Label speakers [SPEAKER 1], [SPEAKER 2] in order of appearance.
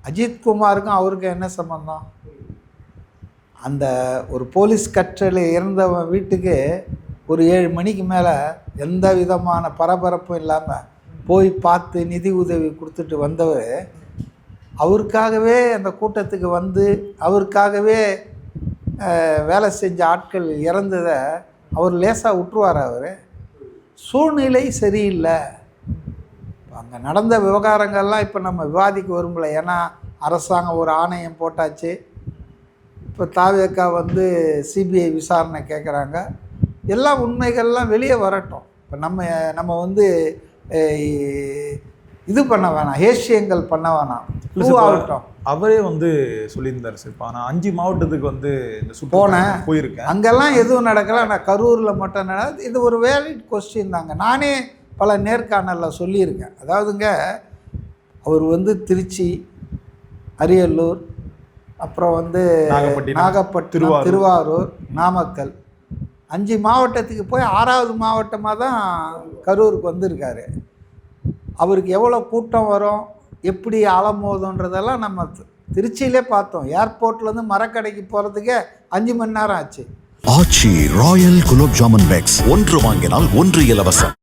[SPEAKER 1] அஜித்குமாருக்கும் அவருக்கும் என்ன சம்பந்தம்? அந்த ஒரு போலீஸ் கற்றலை இருந்தவன் வீட்டுக்கு ஒரு 7 மணிக்கு மேலே எந்த விதமான பரபரப்பும் இல்லாமல் போய் பார்த்து நிதி உதவி கொடுத்துட்டு வந்தவர் அவருக்காகவே அந்த கூட்டத்துக்கு வந்து அவருக்காகவே வேலை செஞ்ச ஆட்கள் இறந்ததை அவர் லேசாக விட்டுருவார். அவர் சூழ்நிலை சரியில்லை. அங்கே நடந்த விவகாரங்கள்லாம் இப்போ நம்ம விவாதிக்க விரும்பலை. ஏன்னா அரசாங்கம் ஒரு ஆணையம் போட்டாச்சு. இப்போ தாவேக்கா வந்து சிபிஐ விசாரணை கேட்குறாங்க. எல்லா உண்மைகள்லாம் வெளியே வரட்டும். இப்போ நம்ம வந்து இது பண்ண வேணாம், ஹேஷியங்கள் பண்ண வேணாம். ஆகட்டும்.
[SPEAKER 2] அவரே வந்து சொல்லியிருந்தார் சார். இப்போ நான் 5 மாவட்டத்துக்கு வந்து இந்த போயிருக்கேன்,
[SPEAKER 1] அங்கெல்லாம் எதுவும் நடக்கலை. நான் கரூரில் மட்டும் நடக்குது. இது ஒரு வேலிட் கொஸ்டின் தாங்க. நானே பல நேர்காணலில் சொல்லியிருக்கேன். அதாவதுங்க, அவர் வந்து திருச்சி, அரியலூர், அப்புறம் வந்து நாகப்பட்டினம், திருவாரூர், நாமக்கல் 5 மாவட்டத்துக்கு போய் 6வது மாவட்டமாக தான் கரூருக்கு வந்திருக்காரு. அவருக்கு எவ்வளோ கூட்டம் வரும், எப்படி அலமோதுன்றதெல்லாம் நம்ம திருச்சியிலே பார்த்தோம். ஏர்போர்ட்லேருந்து மரக்கடைக்கு போகிறதுக்கே 5 மணி நேரம் ஆச்சு.
[SPEAKER 3] ஆச்சி ராயல் குலோப் ஜாமுன் பேக்ஸ் 1 வாங்கினால் 1 இலவசம்.